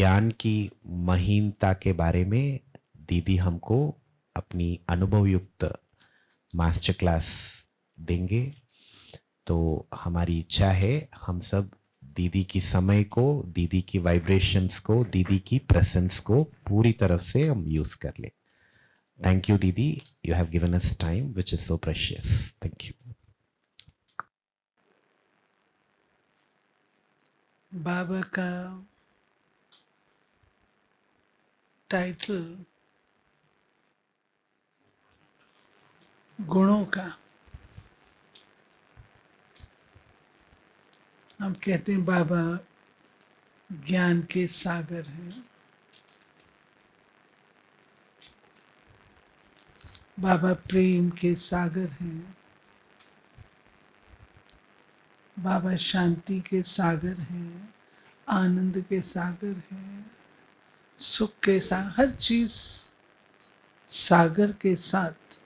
ज्ञान की महीनता के बारे में दीदी हमको अपनी अनुभवयुक्त मास्टर क्लास देंगे। तो हमारी इच्छा है हम सब दीदी की समय को, दीदी की वाइब्रेशंस को, दीदी की प्रेजेंस को पूरी तरफ से हम यूज कर ले। थैंक यू दीदी, you have given us time which is so precious. Thank you. Baba का टाइटल गुणों का, हम कहते हैं बाबा ज्ञान के सागर हैं, बाबा प्रेम के सागर हैं, बाबा शांति के सागर हैं, आनंद के सागर हैं, सुख के सागर, हर चीज सागर के साथ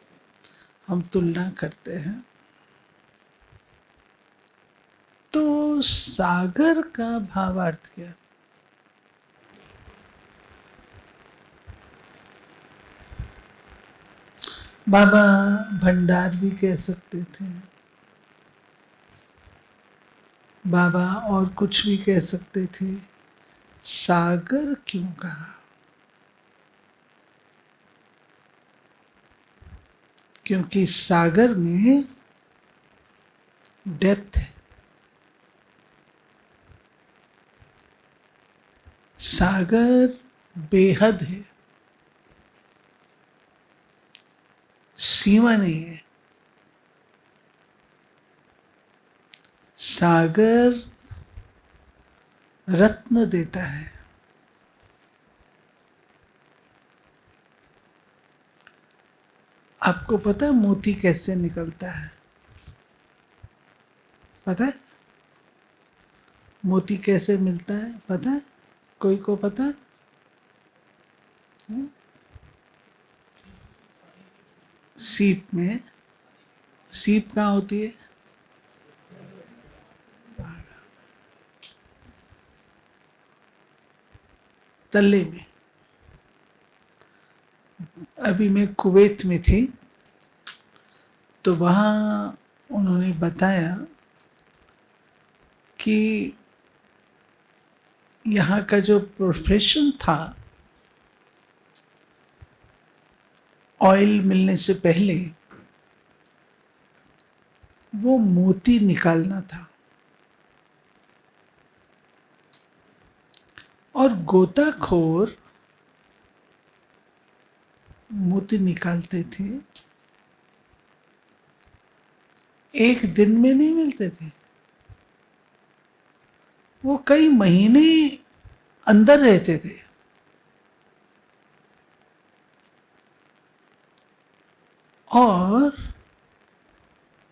हम तुलना करते हैं। तो सागर का भावार्थ क्या? बाबा भंडार भी कह सकते थे, बाबा और कुछ भी कह सकते थे। सागर क्यों कहा? क्योंकि सागर में डेप्थ है, सागर बेहद है, सीमा नहीं है। सागर रत्न देता है, आपको पता है मोती कैसे निकलता है? पता है मोती कैसे मिलता है? पता है? कोई को पता है? सीप में। सीप कहाँ होती है? तले में। अभी मैं कुवैत में थी तो वहाँ उन्होंने बताया कि यहाँ का जो प्रोफेशन था, ऑयल मिलने से पहले वो मोती निकालना था, और गोताखोर मोती निकालते थे, एक दिन में नहीं मिलते थे, वो कई महीने अंदर रहते थे। और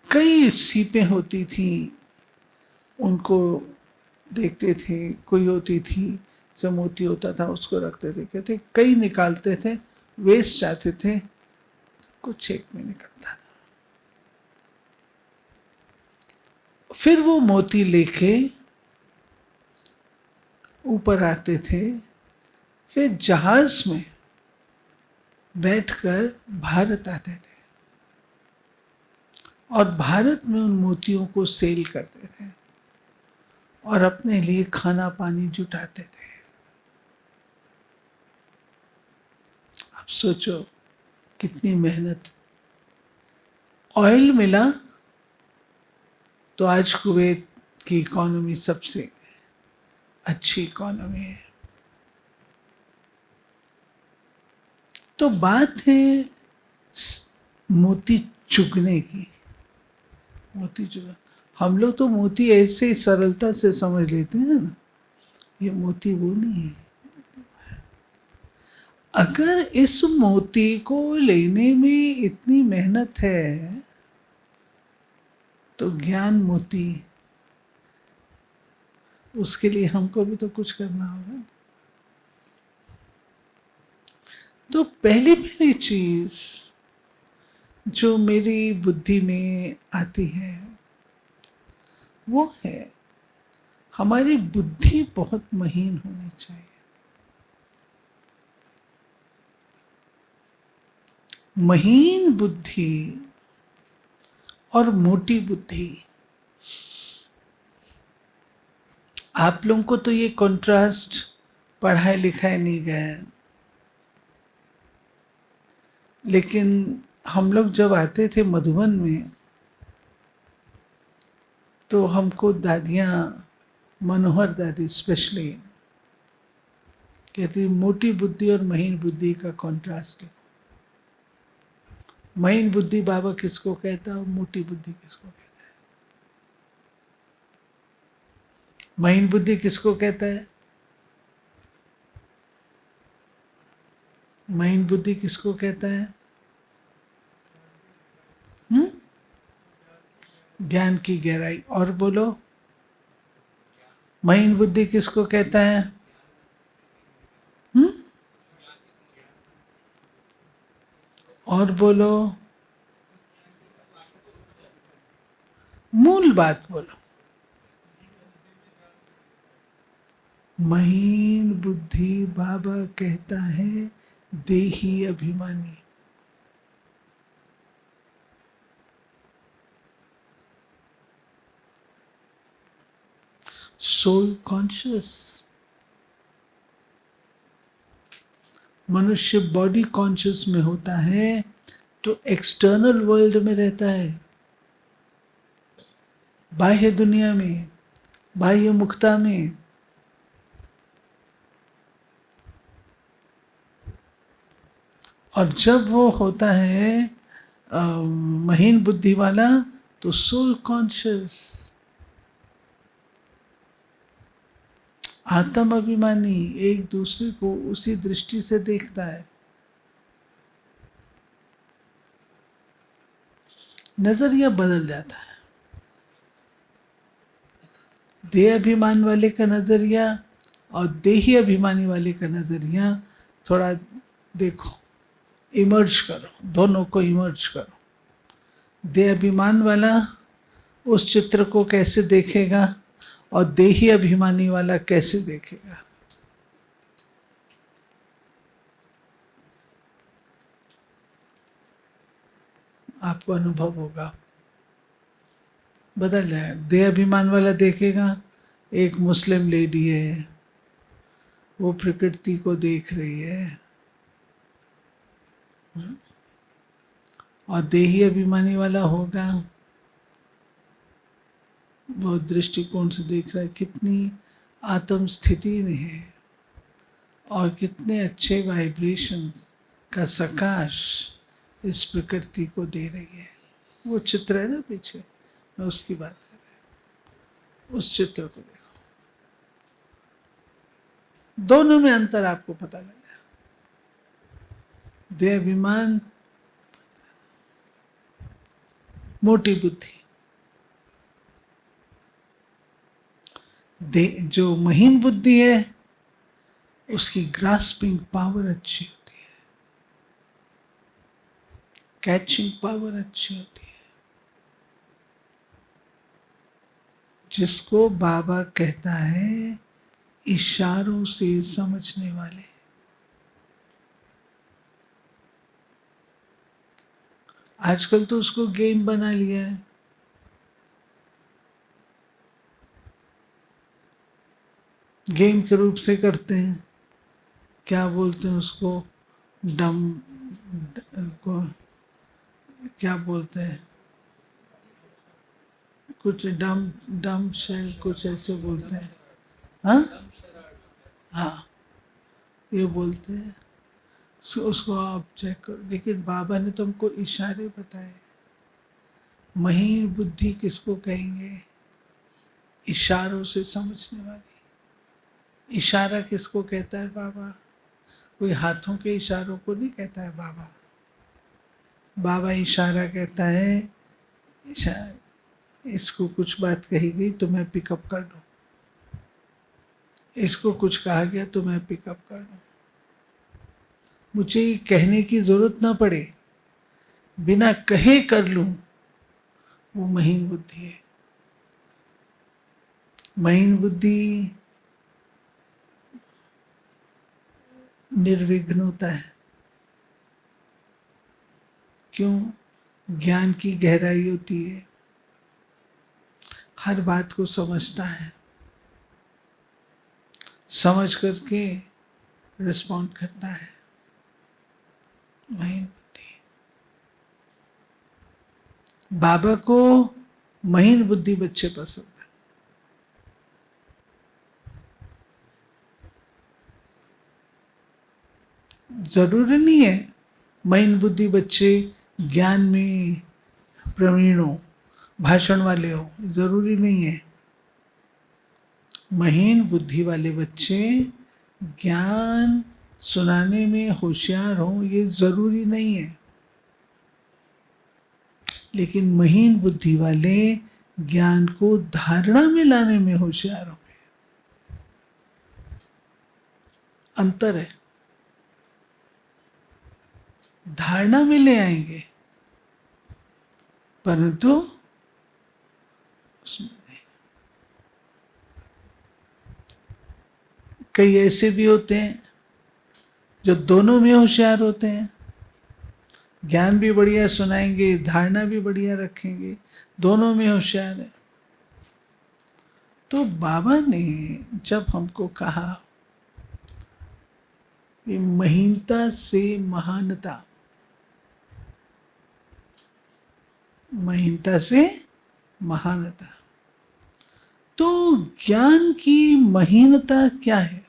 कई सीपें होती थी, उनको देखते थे, कोई होती थी जो मोती होता था उसको रखते थे, कहते कई निकालते थे, वेस्ट जाते थे, कुछ एक में निकलता था। फिर वो मोती लेके ऊपर आते थे, फिर जहाज में बैठकर भारत आते थे और भारत में उन मोतियों को सेल करते थे और अपने लिए खाना पानी जुटाते थे। अब सोचो कितनी मेहनत। ऑयल मिला तो आज कुवैत की इकोनॉमी सबसे अच्छी इकोनॉमी है। तो बात है मोती चुगने की। मोती चुगने, हम लोग तो मोती ऐसे ही सरलता से समझ लेते हैं ना, ये मोती वो नहीं है। अगर इस मोती को लेने में इतनी मेहनत है तो ज्ञान मोती, उसके लिए हमको भी तो कुछ करना होगा। तो पहली चीज जो मेरी बुद्धि में आती है वो है हमारी बुद्धि बहुत महीन होनी चाहिए। महीन बुद्धि और मोटी बुद्धि, आप लोगों को तो ये कंट्रास्ट पढ़ाए लिखाए नहीं गया है, लेकिन हम लोग जब आते थे मधुबन में तो हमको दादियाँ, मनोहर दादी स्पेशली, कहती मोटी बुद्धि और महीन बुद्धि का कंट्रास्ट लिखो। महीन बुद्धि बाबा किसको कहता है और मोटी बुद्धि किसको कहता है? महीन बुद्धि किसको कहता है? महीन बुद्धि किसको कहता है? ज्ञान की गहराई। और बोलो, महीन बुद्धि किसको कहता है? और बोलो, मूल बात बोलो। महीन बुद्धि बाबा कहता है देही अभिमानी। Soul conscious. मनुष्य बॉडी कॉन्शियस में होता है तो एक्सटर्नल वर्ल्ड में रहता है, बाह्य दुनिया में, बाह्य मुक्ता में। और जब वो होता है महीन बुद्धि वाला तो सोल कॉन्शियस, आत्म अभिमानी, एक दूसरे को उसी दृष्टि से देखता है। नजरिया बदल जाता है। देह अभिमान वाले का नजरिया और देही अभिमानी वाले का नजरिया थोड़ा देखो, इमर्ज करो, दोनों को इमर्ज करो। देह अभिमान वाला उस चित्र को कैसे देखेगा और देही अभिमानी वाला कैसे देखेगा? आपको अनुभव होगा, बदल जाए। देह अभिमान वाला देखेगा, एक मुस्लिम लेडी है, वो प्रकृति को देख रही है, और देही अभिमानी वाला होगा, वो दृष्टिकोण से देख रहा है कितनी आत्म स्थिति में है और कितने अच्छे वाइब्रेशंस का सकाश इस प्रकृति को दे रही है। वो चित्र है ना पीछे, मैं उसकी बात कर रहा हूँ। उस चित्र को देखो, दोनों में अंतर आपको पता लगा। देह अभिमान, मोटी बुद्धि। जो महीन बुद्धि है उसकी ग्रास्पिंग पावर अच्छी होती है, कैचिंग पावर अच्छी होती है, जिसको बाबा कहता है इशारों से समझने वाले। आजकल तो उसको गेम बना लिया है। गेम के रूप से करते हैं। क्या बोलते हैं उसको, को क्या बोलते हैं, कुछ डम शेल कुछ ऐसे बोलते हैं। हाँ हाँ, ये बोलते हैं। उसको आप चेक करो। लेकिन बाबा ने तो हमको इशारे बताए। महीन बुद्धि किसको कहेंगे? इशारों से समझने वाली। इशारा किसको कहता है बाबा? कोई हाथों के इशारों को नहीं कहता है बाबा। बाबा इशारा कहता है, इसको कुछ बात कही गई तो मैं पिकअप कर दूं, इसको कुछ कहा गया तो मैं पिकअप कर दूं। मुझे ये कहने की जरूरत ना पड़े, बिना कहे कर लूं, वो महीन बुद्धि है। महीन बुद्धि निर्विघ्न होता है। क्यों? ज्ञान की गहराई होती है, हर बात को समझता है, समझ करके रिस्पॉन्ड करता है, वही बुद्धि। बाबा को महीन बुद्धि बच्चे पसंद है। जरूरी नहीं है महीन बुद्धि बच्चे ज्ञान में प्रवीण हो, भाषण वाले हो, जरूरी नहीं है। महीन बुद्धि वाले बच्चे ज्ञान सुनाने में होशियार हो, ये जरूरी नहीं है। लेकिन महीन बुद्धि वाले ज्ञान को धारणा में लाने में होशियार होंगे। अंतर है, धारणा में ले आएंगे परंतु उसमें नहीं। कई ऐसे भी होते हैं जो दोनों में होशियार होते हैं, ज्ञान भी बढ़िया सुनाएंगे, धारणा भी बढ़िया रखेंगे, दोनों में होशियार है। तो बाबा ने जब हमको कहा कि महीनता से महानता, महीनता से महानता, तो ज्ञान की महीनता क्या है?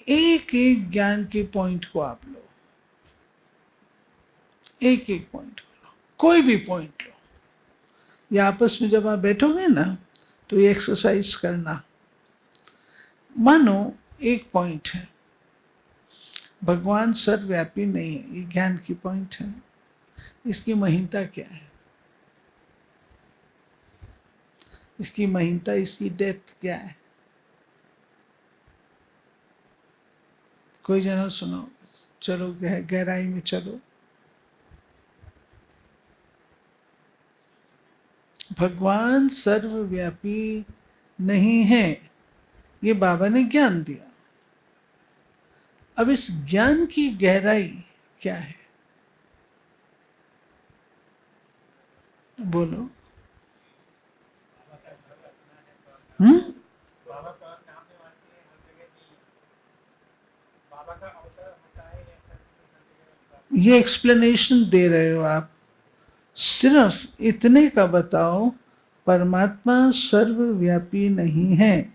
एक एक ज्ञान के पॉइंट को आप लो, एक एक पॉइंट को लो, कोई भी पॉइंट लो, या आपस में जब आप बैठोगे ना तो ये एक्सरसाइज करना। मानो एक पॉइंट है, भगवान सर्वव्यापी नहीं है, ये ज्ञान की पॉइंट है, इसकी महीनता क्या है? इसकी महीनता, इसकी डेप्थ क्या है? कोई जना सुनो, चलो गहराई में चलो। भगवान सर्वव्यापी नहीं है, ये बाबा ने ज्ञान दिया। अब इस ज्ञान की गहराई क्या है? बोलो। ये एक्सप्लेनेशन दे रहे हो आप, सिर्फ इतने का बताओ, परमात्मा सर्वव्यापी नहीं है,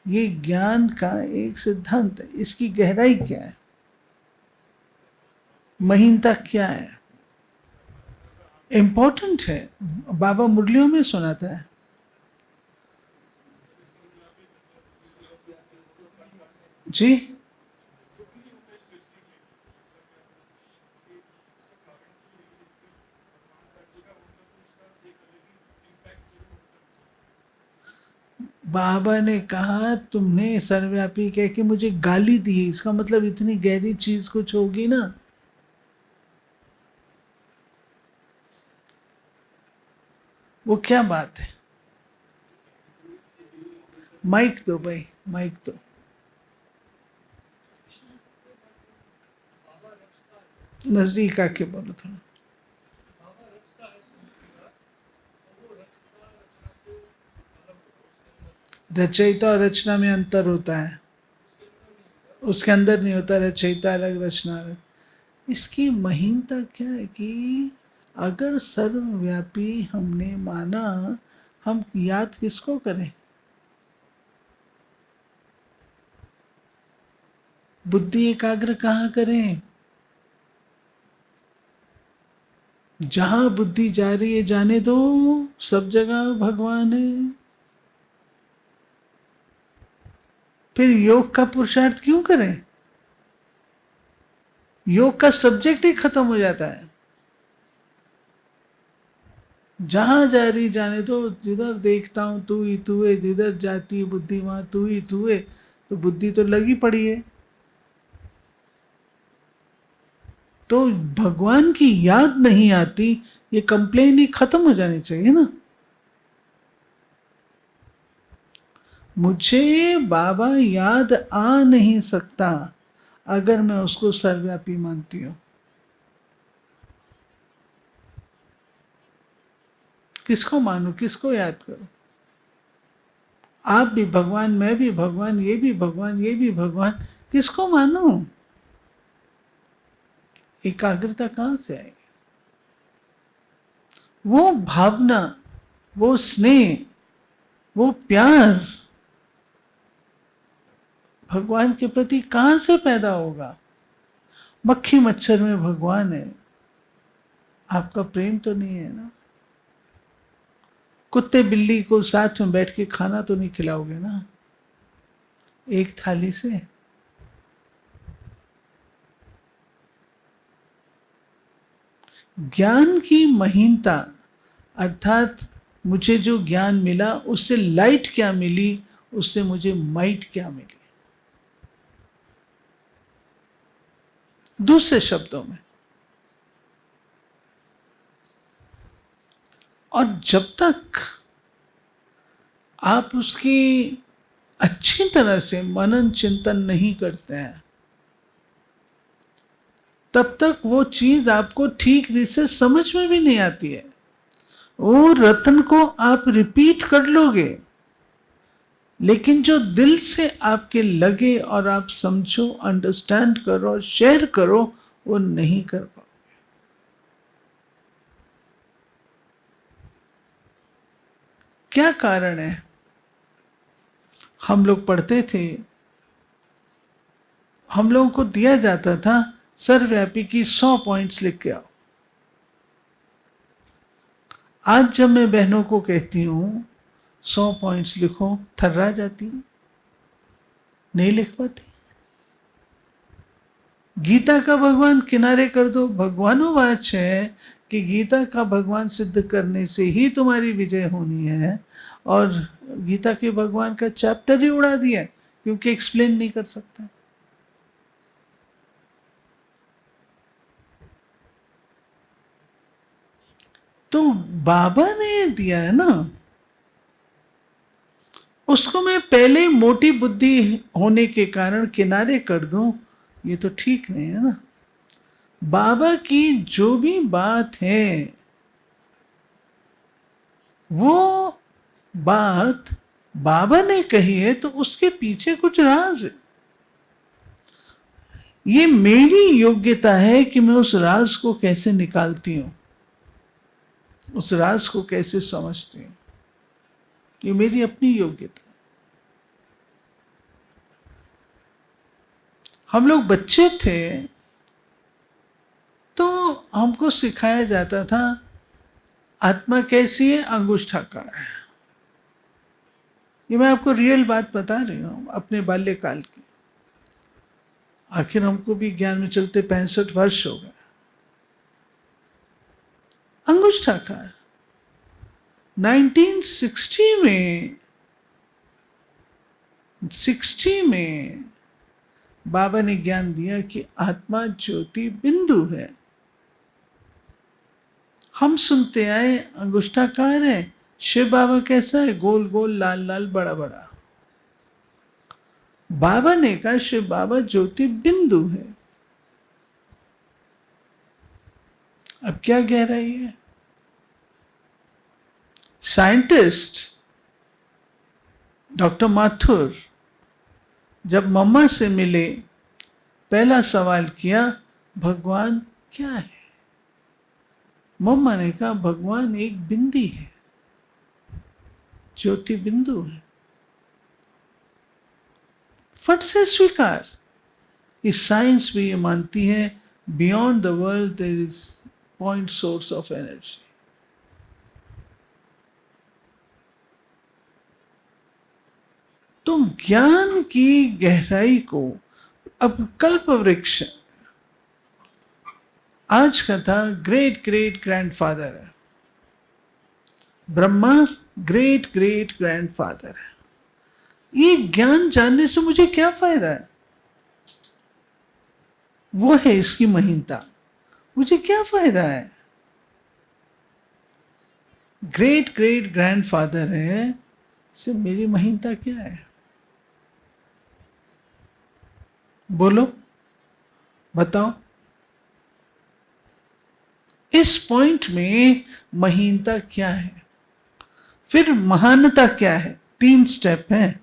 ये ज्ञान का एक सिद्धांत है, इसकी गहराई क्या है? महीनता क्या है? इंपॉर्टेंट है, बाबा मुरलियों में सुनाता है। जी, बाबा ने कहा तुमने सर्वव्यापी कह के मुझे गाली दी, इसका मतलब इतनी गहरी चीज कुछ होगी ना। वो क्या बात है? माइक दो भाई, माइक दो। नजदीक आके बोलो थोड़ा। रचयिता और रचना में अंतर होता है, उसके अंदर नहीं होता, रचयिता अलग रचना अलग। इसकी महीनता क्या है कि अगर सर्वव्यापी हमने माना, हम याद किसको करें? बुद्धि एकाग्र कहाँ करें? जहां बुद्धि जा रही है जाने दो, सब जगह भगवान है। फिर योग का पुरुषार्थ क्यों करें? योग का सब्जेक्ट ही खत्म हो जाता है। जहां जा रही जाने दो, जिधर देखता हूं तू ही तू है, जिधर जाती है बुद्धि वहां तू ही तू है, तो बुद्धि तो लगी पड़ी है। तो भगवान की याद नहीं आती, ये कंप्लेन ही खत्म हो जानी चाहिए ना। मुझे बाबा याद आ नहीं सकता अगर मैं उसको सर्वव्यापी मानती हूं। किसको मानूं, किसको याद करूं? आप भी भगवान, मैं भी भगवान, ये भी भगवान, ये भी भगवान, किसको मानूं? एकाग्रता कहां से आएगी? वो भावना, वो स्नेह, वो प्यार भगवान के प्रति कहां से पैदा होगा? मक्खी मच्छर में भगवान है, आपका प्रेम तो नहीं है ना। कुत्ते बिल्ली को साथ में बैठ के खाना तो नहीं खिलाओगे ना एक थाली से। ज्ञान की महीनता अर्थात मुझे जो ज्ञान मिला उससे लाइट क्या मिली, उससे मुझे माइट क्या मिली। दूसरे शब्दों में, और जब तक आप उसकी अच्छी तरह से मनन चिंतन नहीं करते हैं, तब तक वो चीज आपको ठीक से समझ में भी नहीं आती है। वो रत्न को आप रिपीट कर लोगे, लेकिन जो दिल से आपके लगे और आप समझो, अंडरस्टैंड करो, शेयर करो, वो नहीं कर पाओ। क्या कारण है? हम लोग पढ़ते थे, हम लोगों को दिया जाता था सर्वव्यापी की 100 पॉइंट्स लिख के आओ। आज जब मैं बहनों को कहती हूं 100 पॉइंट्स लिखो, थर्रा जाती, नहीं लिख पाती। गीता का भगवान किनारे कर दो, भगवानोवाच है कि गीता का भगवान सिद्ध करने से ही तुम्हारी विजय होनी है, और गीता के भगवान का चैप्टर ही उड़ा दिया क्योंकि एक्सप्लेन नहीं कर सकता। तो बाबा ने दिया है ना, उसको मैं पहले मोटी बुद्धि होने के कारण किनारे कर दूं, ये तो ठीक नहीं है ना। बाबा की जो भी बात है वो बात बाबा ने कही है, तो उसके पीछे कुछ राज है। ये मेरी योग्यता है कि मैं उस राज को कैसे निकालती हूं, उस राज को कैसे समझती हूं। ये मेरी अपनी योग्यता है। हम लोग बच्चे थे तो हमको सिखाया जाता था आत्मा कैसी है, अंगुष्ठाकार है। ये मैं आपको रियल बात बता रही हूं अपने बाल्यकाल की। आखिर हमको भी ज्ञान में चलते 65 वर्ष हो गए। अंगुष्ठाकार 1960 में बाबा ने ज्ञान दिया कि आत्मा ज्योति बिंदु है। हम सुनते आए अंगुष्ठाकार है। शिव बाबा कैसा है? गोल गोल, लाल लाल, बड़ा बड़ा। बाबा ने कहा शिव बाबा ज्योति बिंदु है। अब क्या गहराई है? साइंटिस्ट डॉक्टर माथुर जब मम्मा से मिले, पहला सवाल किया, भगवान क्या है? मम्मा ने कहा भगवान एक बिंदी है, ज्योति बिंदु है। फट से स्वीकार। इस साइंस भी ये मानती है beyond the world there is point source of energy. तो ज्ञान की गहराई को, अब कल्प वृक्ष आज का था, ग्रेट ग्रेट ग्रैंडफादर है ब्रह्मा, ग्रेट ग्रेट ग्रैंडफादर है। ये ज्ञान जानने से मुझे क्या फायदा है? वो है इसकी महीनता। मुझे क्या फायदा है? ग्रेट ग्रेट ग्रैंडफादर है, इससे मेरी महीनता क्या है? बोलो, बताओ। इस पॉइंट में महीनता क्या है? फिर महानता क्या है? 3 स्टेप हैं।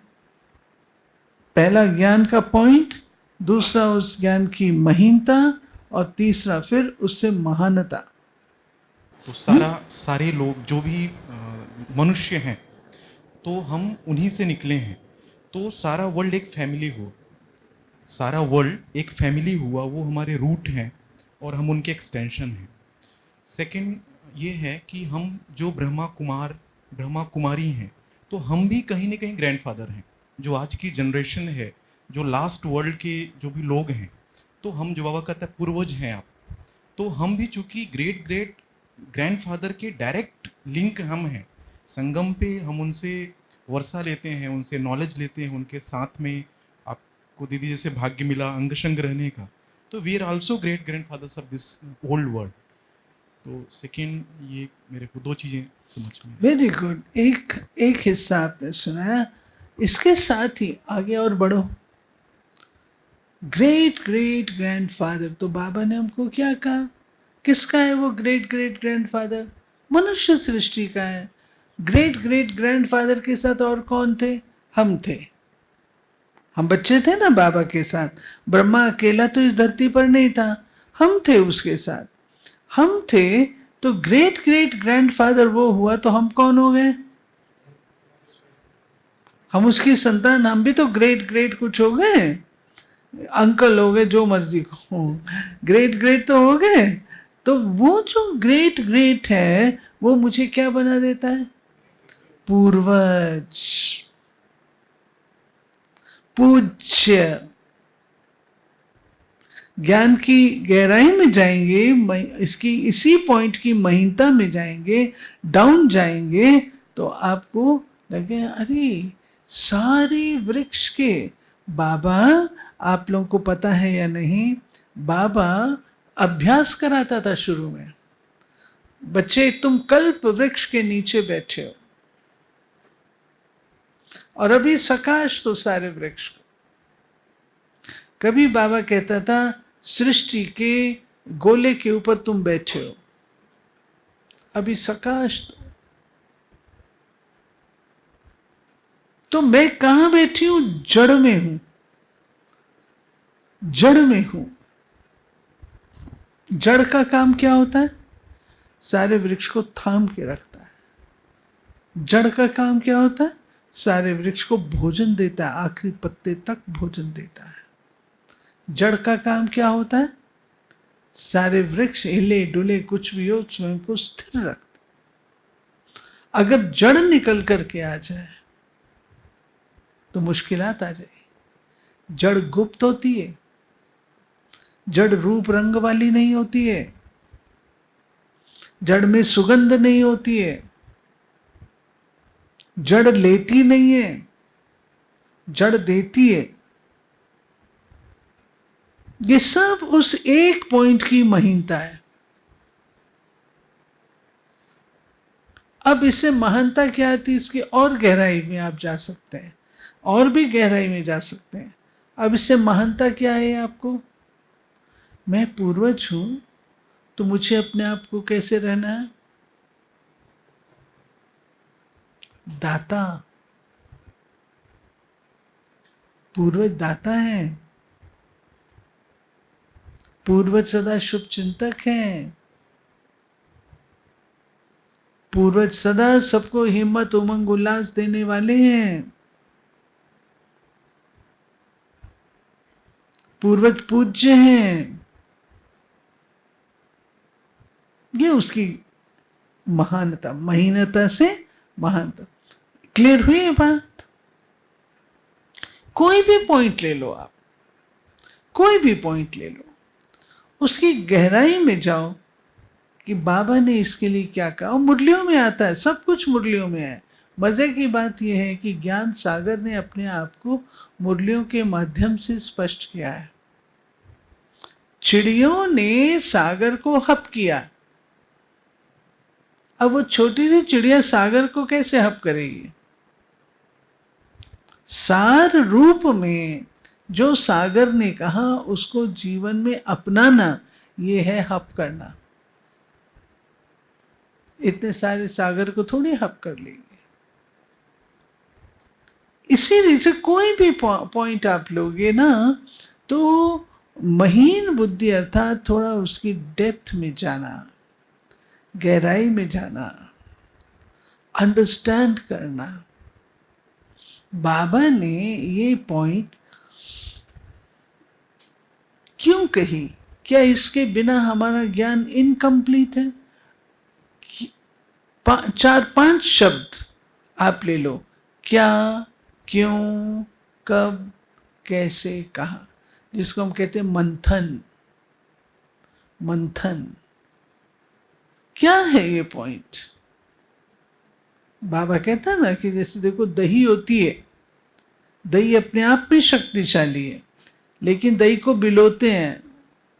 पहला ज्ञान का पॉइंट, दूसरा उस ज्ञान की महीनता, और तीसरा फिर उससे महानता। तो सारे लोग जो भी मनुष्य हैं, तो हम उन्हीं से निकले हैं। तो सारा वर्ल्ड एक फैमिली हो, सारा वर्ल्ड एक फैमिली हुआ, वो हमारे रूट हैं और हम उनके एक्सटेंशन हैं। सेकंड ये है कि हम जो ब्रह्मा कुमारी हैं, तो हम भी कहीं ना कहीं ग्रैंडफादर हैं। जो आज की जनरेशन है, जो लास्ट वर्ल्ड के जो भी लोग हैं, तो हम, जो बाबा कहता है पूर्वज हैं आप, तो हम भी चूंकि ग्रेट ग्रेट ग्रैंडफादर के डायरेक्ट लिंक हम हैं। संगम पे हम उनसे वर्षा लेते हैं, उनसे नॉलेज लेते हैं, उनके साथ में आपको दीदी जैसे भाग्य मिला अंग संग रहने का, तो we are also great grandfathers of this old world. तो सेकेंड, ये मेरे को 2 चीज़ें समझ में। Very good. एक हिस्सा आपने सुनाया, इसके साथ ही आगे और बढ़ो। ग्रेट ग्रेट ग्रैंडफादर, तो बाबा ने हमको क्या कहा? किसका है वो ग्रेट ग्रेट ग्रैंडफादर? मनुष्य सृष्टि का है। ग्रेट ग्रेट ग्रैंडफादर के साथ और कौन थे? हम थे। हम बच्चे थे ना बाबा के साथ। ब्रह्मा अकेला तो इस धरती पर नहीं था, हम थे उसके साथ। हम थे तो ग्रेट ग्रेट ग्रैंडफादर वो हुआ, तो हम कौन हो गए? हम उसकी संतान। हम भी तो ग्रेट ग्रेट कुछ हो गए, अंकल हो गए, जो मर्जी हो, ग्रेट ग्रेट तो हो गए। तो वो जो ग्रेट ग्रेट है, वो मुझे क्या बना देता है? पूर्वज, पूज्य। ज्ञान की गहराई में जाएंगे, इसकी इसी पॉइंट की महीनता में जाएंगे, डाउन जाएंगे, तो आपको लगे अरे सारे वृक्ष के बाबा, आप लोगों को पता है या नहीं, बाबा अभ्यास कराता था शुरू में। बच्चे, तुम कल्प वृक्ष के नीचे बैठे हो, और अभी सकाश तो सारे वृक्ष को। कभी बाबा कहता था सृष्टि के गोले के ऊपर तुम बैठे हो, अभी सकाश तो मैं कहां बैठी हूं? जड़ में हूं, जड़ में हूं। जड़ का काम क्या होता है? सारे वृक्ष को थाम के रखता है। जड़ का काम क्या होता है? सारे वृक्ष को भोजन देता है, आखिरी पत्ते तक भोजन देता है। जड़ का काम क्या होता है? सारे वृक्ष हिले डुले कुछ भी हो, स्वयं को स्थिर रखता। अगर जड़ निकल करके आ जाए तो मुश्किलात आ जाए। जड़ गुप्त होती है, जड़ रूप रंग वाली नहीं होती है, जड़ में सुगंध नहीं होती है, जड़ लेती नहीं है, जड़ देती है। ये सब उस एक पॉइंट की महीनता है। अब इससे महानता क्या आती है? इसकी और गहराई में आप जा सकते हैं, और भी गहराई में जा सकते हैं। अब इससे महानता क्या है आपको? मैं पूर्वज हूं, तो मुझे अपने आप को कैसे रहना है? दाता। पूर्वज दाता है, पूर्वज सदा शुभ चिंतक हैं, पूर्वज सदा सबको हिम्मत उमंग उल्लास देने वाले हैं, पूर्वज पूज्य हैं। ये उसकी महानता, महीनता से महानता। क्लियर हुई ये बात? कोई भी पॉइंट ले लो आप, कोई भी पॉइंट ले लो, उसकी गहराई में जाओ कि बाबा ने इसके लिए क्या कहा। और मुरलियों में आता है, सब कुछ मुरलियों में है। मजे की बात यह है कि ज्ञान सागर ने अपने आप को मुरलियों के माध्यम से स्पष्ट किया है। चिड़ियों ने सागर को हप किया, अब वो छोटी सी चिड़िया सागर को कैसे हप करेगी? सार रूप में जो सागर ने कहा उसको जीवन में अपनाना, ये है हप करना। इतने सारे सागर को थोड़ी हप कर लेंगे। इसीलिए से कोई भी पॉइंट आप लोगे ना, तो महीन बुद्धि अर्थात थोड़ा उसकी डेप्थ में जाना, गहराई में जाना, अंडरस्टैंड करना। बाबा ने ये पॉइंट क्यों कही? क्या इसके बिना हमारा ज्ञान इनकम्प्लीट है? 4-5 शब्द आप ले लो, क्या, क्यों, कब, कैसे, कहाँ, जिसको हम कहते हैं मंथन। मंथन क्या है ये पॉइंट? बाबा कहता है ना कि जैसे देखो दही होती है, दही अपने आप में शक्तिशाली है, लेकिन दही को बिलोते हैं,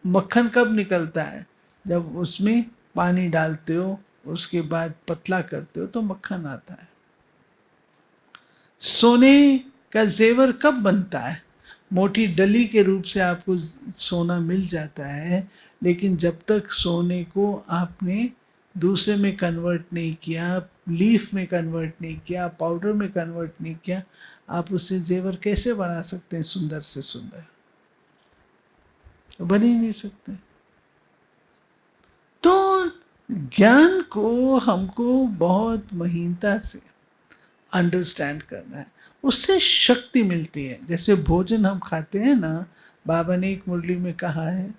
मक्खन कब निकलता है? जब उसमें पानी डालते हो, उसके बाद पतला करते हो तो मक्खन आता है। सोने का जेवर कब बनता है? मोटी डली के रूप से आपको सोना मिल जाता है, लेकिन जब तक सोने को आपने दूसरे में कन्वर्ट नहीं किया, लीफ में कन्वर्ट नहीं किया, पाउडर में कन्वर्ट नहीं किया, आप उससे जेवर कैसे बना सकते हैं सुंदर से सुंदर? बन ही नहीं सकते। तो ज्ञान को हमको बहुत महीनता से अंडरस्टैंड करना है, उससे शक्ति मिलती है। जैसे भोजन हम खाते हैं ना, बाबा ने एक मुरली में कहा है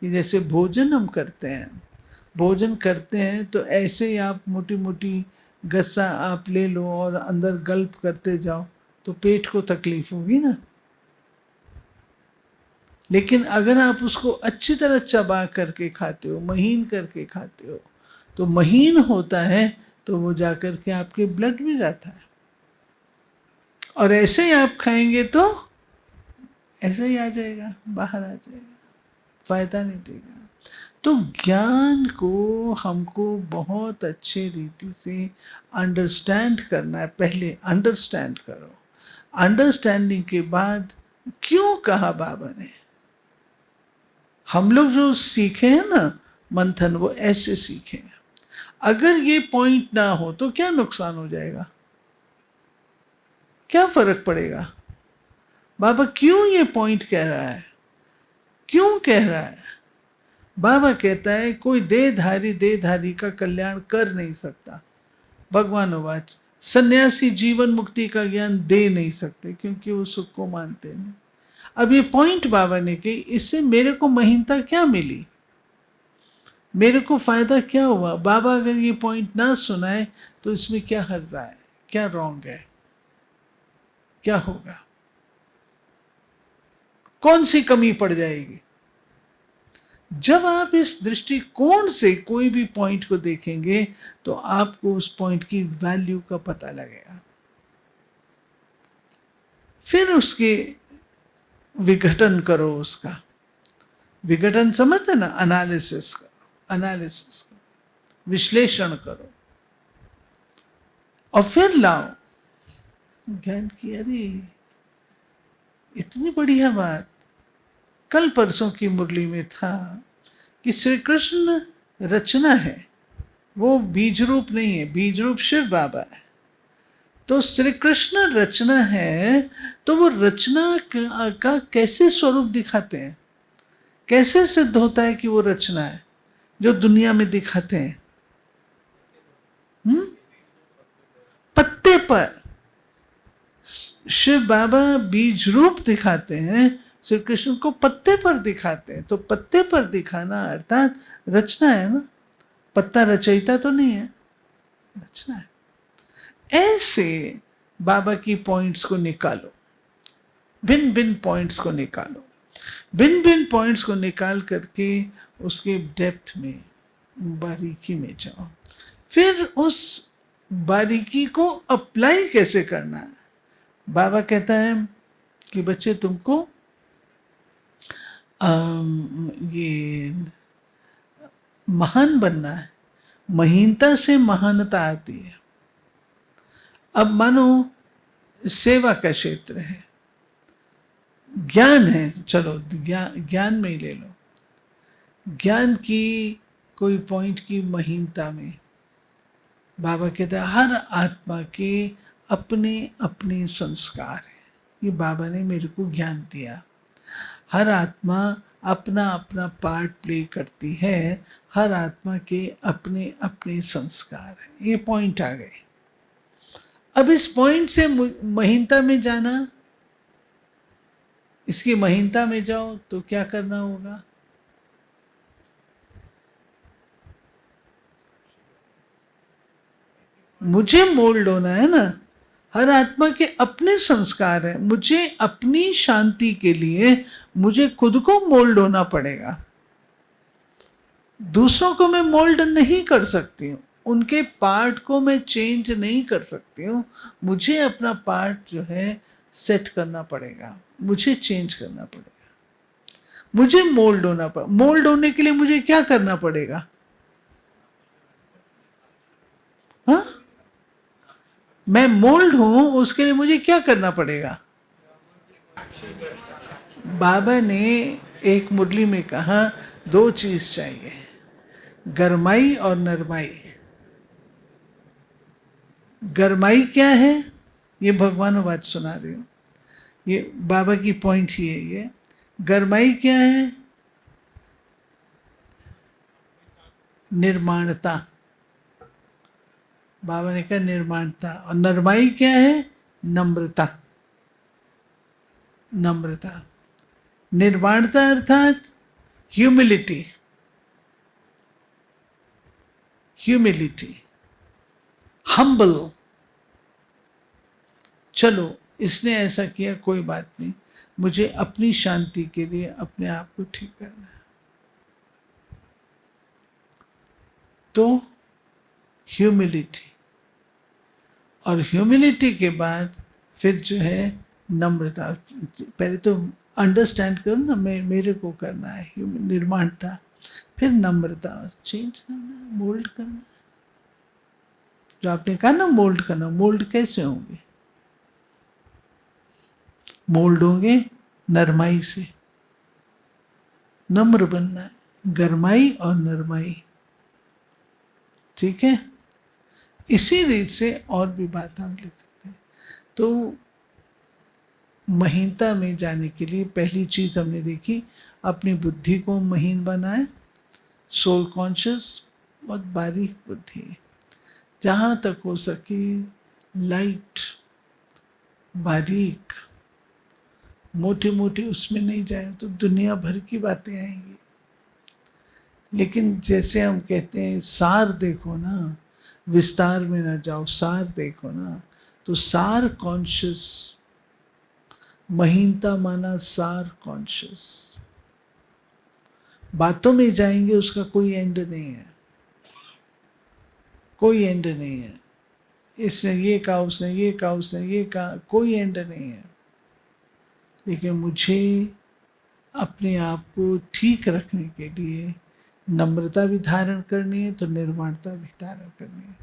कि जैसे भोजन हम करते हैं तो ऐसे ही आप मोटी मोटी गस्सा आप ले लो और अंदर गल्प करते जाओ तो पेट को तकलीफ होगी ना। लेकिन अगर आप उसको अच्छी तरह चबा करके खाते हो, महीन करके खाते हो, तो महीन होता है तो वो जाकर के आपके ब्लड में जाता है, और ऐसे ही आप खाएंगे तो ऐसे ही आ जाएगा, बाहर आ जाएगा, फायदा नहीं देगा। तो ज्ञान को हमको बहुत अच्छे रीति से अंडरस्टैंड करना है। पहले अंडरस्टैंड करो, अंडरस्टैंडिंग के बाद क्यों कहा बाबा ने। हम लोग जो सीखे हैं ना मंथन, वो ऐसे सीखे हैं। अगर ये पॉइंट ना हो तो क्या नुकसान हो जाएगा, क्या फर्क पड़ेगा? बाबा क्यों ये पॉइंट कह रहा है, क्यों कह रहा है? बाबा कहता है कोई देहधारी का कल्याण कर नहीं सकता। भगवानुवाच, सन्यासी जीवन मुक्ति का ज्ञान दे नहीं सकते क्योंकि वो सुख को मानते नहीं। अब ये पॉइंट बाबा ने कही, इससे मेरे को महीनता क्या मिली, मेरे को फायदा क्या हुआ? बाबा अगर ये पॉइंट ना सुनाए तो इसमें क्या हर्जा है, क्या रॉन्ग है, क्या होगा, कौन सी कमी पड़ जाएगी? जब आप इस दृष्टिकोण से कोई भी पॉइंट को देखेंगे तो आपको उस पॉइंट की वैल्यू का पता लगेगा। फिर उसके विघटन करो, उसका विघटन समझते ना, एनालिसिस का विश्लेषण करो और फिर लाओ ज्ञान की। अरे इतनी बढ़िया बात कल परसों की मुरली में था कि श्री कृष्ण रचना है, वो बीज रूप नहीं है, बीज रूप शिव बाबा है। तो श्री कृष्ण रचना है, तो वो रचना का कैसे स्वरूप दिखाते हैं, कैसे सिद्ध होता है कि वो रचना है जो दुनिया में दिखाते हैं? पत्ते पर शिव बाबा बीज रूप दिखाते हैं, श्री कृष्ण को पत्ते पर दिखाते हैं। तो पत्ते पर दिखाना अर्थात रचना है ना, पत्ता रचयिता तो नहीं है, रचना है। ऐसे बाबा की पॉइंट्स को निकालो, भिन्न भिन्न पॉइंट्स को निकालो, भिन्न भिन्न पॉइंट्स को निकाल करके उसके डेप्थ में, बारीकी में जाओ। फिर उस बारीकी को अप्लाई कैसे करना है? बाबा कहता है कि बच्चे तुमको ये महान बनना है, महीनता से महानता आती है। अब मानो सेवा का क्षेत्र है, ज्ञान है, चलो ज्ञान में ही ले लो। ज्ञान की कोई पॉइंट की महीनता में बाबा कहता है हर आत्मा के अपने अपने संस्कार हैं। ये बाबा ने मेरे को ज्ञान दिया। हर आत्मा अपना अपना पार्ट प्ले करती है, हर आत्मा के अपने अपने संस्कार हैं। ये पॉइंट आ गए। अब इस पॉइंट से महीनता में जाना, इसकी महीनता में जाओ तो क्या करना होगा? मुझे मोल्ड होना है ना। हर आत्मा के अपने संस्कार हैं। मुझे अपनी शांति के लिए मुझे खुद को मोल्ड होना पड़ेगा। दूसरों को मैं मोल्ड नहीं कर सकती हूँ, उनके पार्ट को मैं चेंज नहीं कर सकती हूँ। मुझे अपना पार्ट जो है सेट करना पड़ेगा, मुझे चेंज करना पड़ेगा, मुझे मोल्ड होना पड़ेगा। मोल्ड होने के लिए मुझे क्या करना पड़ेगा? हाँ, मैं मोल्ड हूं, उसके लिए मुझे क्या करना पड़ेगा? बाबा ने एक मुरली में कहा, दो चीज चाहिए, गरमाई और नरमाई। गरमाई क्या है? ये भगवान बात सुना रही हूं, ये बाबा की पॉइंट ही है। ये गरमाई क्या है? निर्माणता। बाबा ने कहा निर्माणता। और नरमाई क्या है? नम्रता। नम्रता, निर्माणता अर्थात ह्यूमिलिटी। Humility, humble. चलो इसने ऐसा किया, कोई बात नहीं, मुझे अपनी शांति के लिए अपने आप को ठीक करना है। तो ह्यूमिलिटी, और ह्यूमिलिटी के बाद फिर जो है नम्रता। पहले तो अंडरस्टैंड करो ना, मेरे को करना है निर्माणता, फिर नम्रता, चेंज करना, मोल्ड करना। जो आपने कहा ना मोल्ड करना, मोल्ड कैसे होंगे? मोल्ड होंगे नरमाई से। नम्र बनना है, गरमाई और नरमाई, ठीक है। इसी रीत से और भी बात हम लिख सकते हैं। तो महीनता में जाने के लिए पहली चीज हमने देखी, अपनी बुद्धि को महीन बनाए। सोल कॉन्शियस, बहुत बारीक बुद्धि, जहाँ तक हो सके लाइट, बारीक, मोटी मोटी उसमें नहीं जाए तो दुनिया भर की बातें आएंगी। लेकिन जैसे हम कहते हैं सार देखो ना, विस्तार में ना जाओ, सार देखो ना। तो सार कॉन्शियस, महीनता माना सार कॉन्शियस। बातों में जाएंगे, उसका कोई एंड नहीं है, कोई एंड नहीं है। इसने ये कहा, उसने ये कहा, उसने ये कहा, कोई एंड नहीं है। लेकिन मुझे अपने आप को ठीक रखने के लिए नम्रता भी धारण करनी है, तो निर्माणता भी धारण करनी है।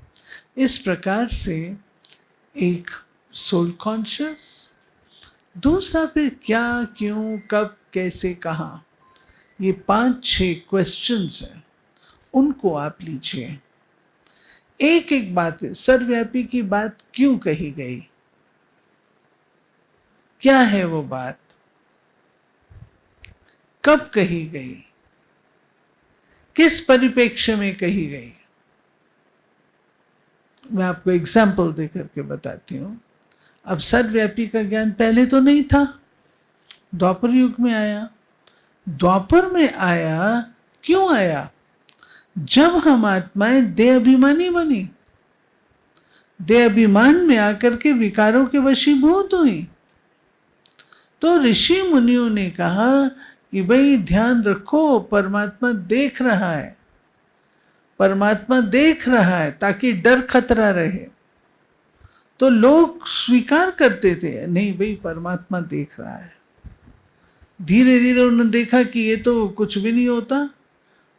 इस प्रकार से एक सोल कॉन्शियस, दूसरा फिर क्या, क्यों, कब, कैसे, कहाँ, ये 5-6 क्वेश्चंस हैं, उनको आप लीजिए। एक एक बात है, सर्वव्यापी की बात क्यों कही गई, क्या है वो बात, कब कही गई, किस परिप्रेक्ष्य में कही गई। मैं आपको एग्जाम्पल दे करके बताती हूँ। अब सर्वव्यापी का ज्ञान पहले तो नहीं था, द्वापर युग में आया। द्वापर में आया, क्यों आया? जब हम आत्माएं देह अभिमानी बनी, देह अभिमान में आकर के विकारों के वशीभूत हुई, तो ऋषि मुनियों ने कहा कि भाई ध्यान रखो, परमात्मा देख रहा है, परमात्मा देख रहा है, ताकि डर खतरा रहे। तो लोग स्वीकार करते थे, नहीं भाई परमात्मा देख रहा है। धीरे धीरे उन्होंने देखा कि ये तो कुछ भी नहीं होता,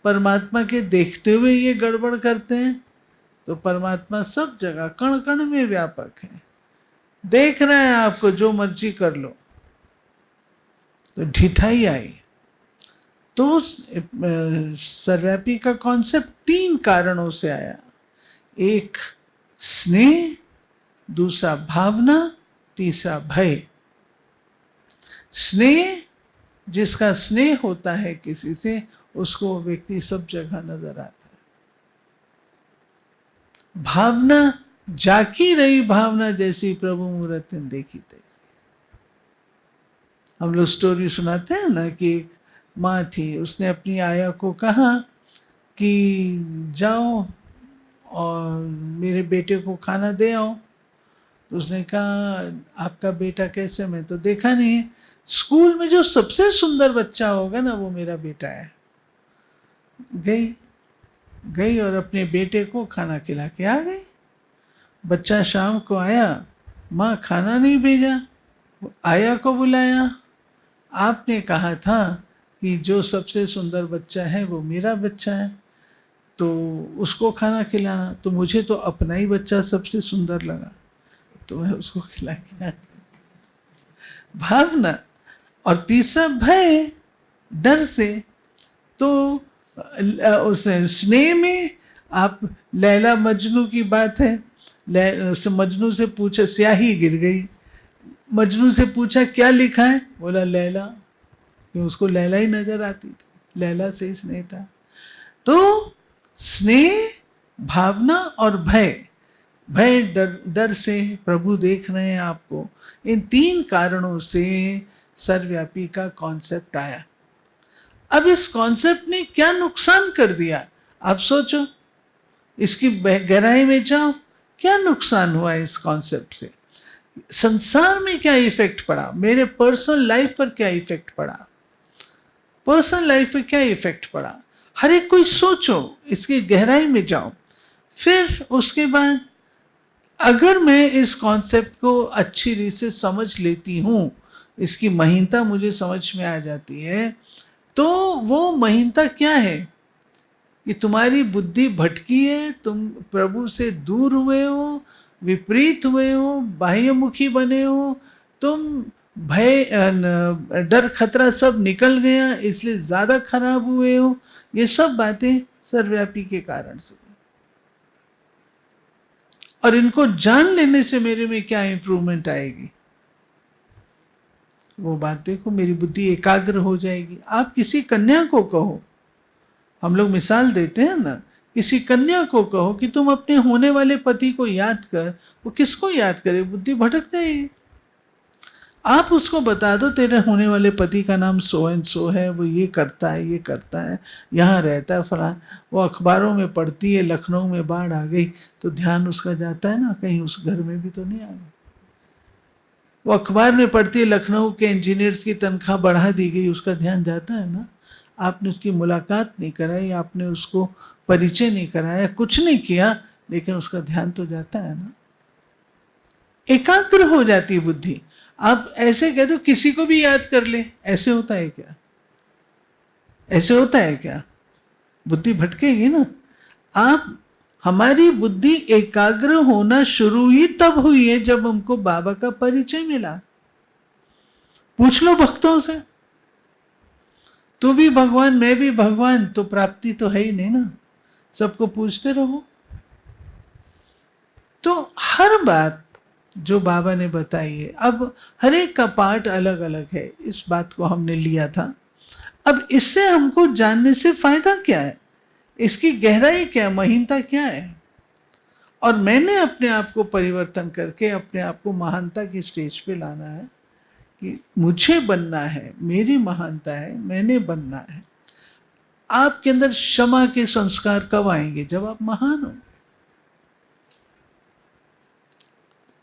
परमात्मा के देखते हुए ये गड़बड़ करते हैं। तो परमात्मा सब जगह कण कण में व्यापक है, देख रहे हैं आपको, जो मर्जी कर लो। तो ढिठाई आई। तो सर्वव्यापी का कॉन्सेप्ट 3 कारणों से आया। एक स्नेह, दूसरा भावना, तीसरा भय। स्नेह, जिसका स्नेह होता है किसी से, उसको वो व्यक्ति सब जगह नजर आता है। भावना, जाकी रही भावना जैसी प्रभु मूरत देखी तैसी। हम लोग स्टोरी सुनाते हैं ना कि एक माँ थी, उसने अपनी आया को कहा कि जाओ और मेरे बेटे को खाना दे आओ। तो उसने कहा आपका बेटा कैसे, मैं तो देखा नहीं है, स्कूल में जो सबसे सुंदर बच्चा होगा ना वो मेरा बेटा है। गई और अपने बेटे को खाना खिला के आ गई। बच्चा शाम को आया, माँ खाना नहीं भेजा, आया को बुलाया, आपने कहा था कि जो सबसे सुंदर बच्चा है वो मेरा बच्चा है, तो उसको खाना खिलाना। तो मुझे तो अपना ही बच्चा सबसे सुंदर लगा, तो मैं उसको खिला के आया। भावना। और तीसरा भय, डर से। तो उस स्नेह में आप, लैला मजनू की बात है, मजनू से पूछा, स्याही गिर गई, मजनू से पूछा क्या लिखा है, बोला लैला, क्योंकि उसको लैला ही नजर आती थी, लैला से ही स्नेह था। तो स्नेह, भावना और भय। भय, डर से, प्रभु देख रहे हैं आपको, इन तीन कारणों से सर्वव्यापी का कॉन्सेप्ट आया। अब इस कॉन्सेप्ट ने क्या नुकसान कर दिया, आप सोचो, इसकी गहराई में जाओ, क्या नुकसान हुआ इस कॉन्सेप्ट से, संसार में क्या इफेक्ट पड़ा, मेरे पर्सनल लाइफ पर क्या इफेक्ट पड़ा, पर्सनल लाइफ पे क्या इफेक्ट पड़ा। हर एक कोई सोचो, इसकी गहराई में जाओ। फिर उसके बाद अगर मैं इस कॉन्सेप्ट को अच्छी रीति से समझ लेती हूँ, इसकी महीनता मुझे समझ में आ जाती है, तो वो महीनता क्या है कि तुम्हारी बुद्धि भटकी है, तुम प्रभु से दूर हुए हो, विपरीत हुए हो, बाह्यमुखी बने हो, तुम भय, डर, खतरा सब निकल गया, इसलिए ज्यादा खराब हुए हो। ये सब बातें सर्वव्यापी के कारण से। और इनको जान लेने से मेरे में क्या इंप्रूवमेंट आएगी, वो बात देखो, मेरी बुद्धि एकाग्र हो जाएगी। आप किसी कन्या को कहो, हम लोग मिसाल देते हैं ना, किसी कन्या को कहो कि तुम अपने होने वाले पति को याद कर, वो किसको याद करे, बुद्धि भटक जाएगी। आप उसको बता दो तेरे होने वाले पति का नाम सो एंड सो है, वो ये करता है, ये करता है, यहाँ रहता है फलां, वो अखबारों में पढ़ती है लखनऊ में बाढ़ आ गई, तो ध्यान उसका जाता है ना, कहीं उस घर में भी तो नहीं आ गई। वो अखबार में पढ़ती है लखनऊ के इंजीनियर्स की तनख्वाह बढ़ा दी गई, उसका ध्यान जाता है ना। आपने उसकी मुलाकात नहीं कराई, आपने उसको परिचय नहीं कराया, कुछ नहीं किया, लेकिन उसका ध्यान तो जाता है ना। एकाग्र हो जाती है बुद्धि। आप ऐसे कह दो किसी को भी याद कर ले, ऐसे होता है क्या, ऐसे होता है क्या, बुद्धि भटकेगी ना। आप, हमारी बुद्धि एकाग्र होना शुरू ही तब हुई है जब हमको बाबा का परिचय मिला। पूछ लो भक्तों से, तू भी भगवान मैं भी भगवान, तो प्राप्ति तो है ही नहीं ना, सबको पूछते रहो। तो हर बात जो बाबा ने बताई है, अब हर एक का पार्ट अलग अलग है, इस बात को हमने लिया था। अब इससे हमको जानने से फायदा क्या है, इसकी गहराई क्या, महीनता क्या है। और मैंने अपने आप को परिवर्तन करके अपने आप को महानता की स्टेज पे लाना है कि मुझे बनना है, मेरी महानता है, मैंने बनना है। आपके अंदर क्षमा के संस्कार कब आएंगे, जब आप महान हो।